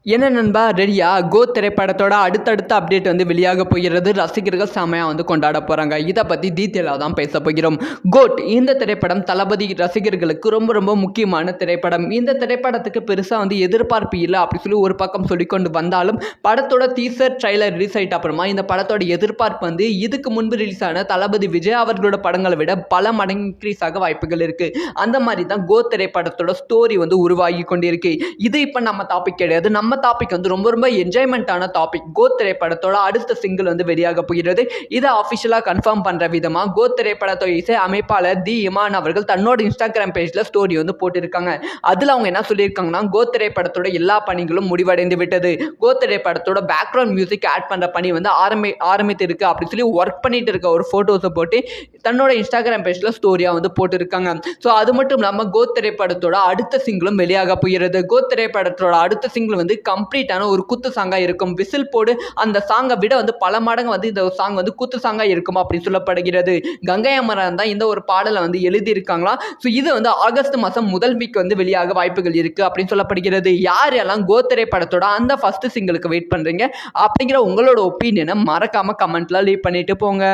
என்ன நண்பா ரெடியா? கோ திரைப்படத்தோட அடுத்தடுத்த அப்டேட் வந்து வெளியாக போகிறது. ரசிகர்கள் செமையா வந்து கொண்டாட போறாங்க. இத பத்தி டீட்டெயிலா தான் பேச போகிறோம். கோட் இந்த திரைப்படம் தளபதி ரசிகர்களுக்கு ரொம்ப ரொம்ப முக்கியமான திரைப்படம். இந்த திரைப்படத்துக்கு பெருசா வந்து எதிர்பார்ப்பு இல்ல அப்படி சொல்லி ஒரு பக்கம் சொல்லிக்கொண்டு வந்தாலும், படத்தோட டீசர் ட்ரைலர் ரிலீஸ் ஆயிட்ட அப்புறமா இந்த படத்தோட எதிர்பார்ப்பு வந்து இதுக்கு முன்பு ரிலீஸ் ஆன தளபதி விஜய் அவர்களோட படங்களை விட பல மடங்கு இன்க்ரீஸ் ஆக வாய்ப்புகள் இருக்கு. அந்த மாதிரி தான் கோ திரைப்படத்தோட ஸ்டோரி வந்து உருவாகி கொண்டிருக்கு. இது இப்ப நம்ம டாபிக் கிடையாது. நம்ம டாபிக் வந்து ரொம்ப ரொம்ப என்ஜாய்மெண்ட்டான டாபிக். கோ திரைப்படத்தோட அடுத்த சிங்கிள் வந்து வெளியாக போகிறது. இதை அஃபிஷியலா கன்ஃபார்ம் பண்ற விதமா கோ திரைப்படத்தோட இசை அமைப்பாளர் தி இமான் அவர்கள் தன்னோட இன்ஸ்டாகிராம் பேஜ்ல ஸ்டோரி வந்து போட்டிருக்காங்க. அதுல அவங்க என்ன சொல்லியிருக்காங்கன்னா, கோ திரைப்படத்தோட எல்லா பணிகளும் முடிவடைந்து விட்டது. கோ திரைப்படத்தோட பேக்ரவுண்ட் மியூசிக் ஆட் பண்ற பணி வந்து ஆரம்பித்து இருக்கு அப்படின்னு சொல்லி ஒர்க் பண்ணிட்டு இருக்க ஒரு போட்டோஸை போட்டு தன்னோட இன்ஸ்டாகிராம் பேஜ்ல ஸ்டோரியா வந்து போட்டிருக்காங்க. ஸோ அது மட்டும் இல்லாம கோ திரைப்படத்தோட அடுத்த சிங்கிளும் வெளியாக போகிறது. கோ திரைப்படத்தோட அடுத்த சிங்கிள் வந்து கம்ப்ளீட்டான ஒரு குத்து சாங்கா இருக்கும். விசில் போடு அந்த சாங்கை விட வந்து பல மடங்கு வந்து இந்த சாங் வந்து குத்து சாங்கா இருக்கும் அப்படின்னு சொல்லப்படுகிறது. கங்கை அமரன் தான் இந்த ஒரு பாடலை வந்து எழுதியிருக்காங்களா. ஸோ இது வந்து ஆகஸ்ட் மாதம் முதல் வீக் வந்து வெளியாக வாய்ப்புகள் இருக்கு அப்படின்னு சொல்லப்படுகிறது. யார் எல்லாம் கோ திரைப்படத்தோட அந்த ஃபர்ஸ்ட் சிங்கிளுக்கு வெயிட் பண்றீங்க அப்படிங்கிற உங்களோட ஒப்பீனியனை மறக்காம கமெண்ட்ல லீவ் பண்ணிட்டு போங்க.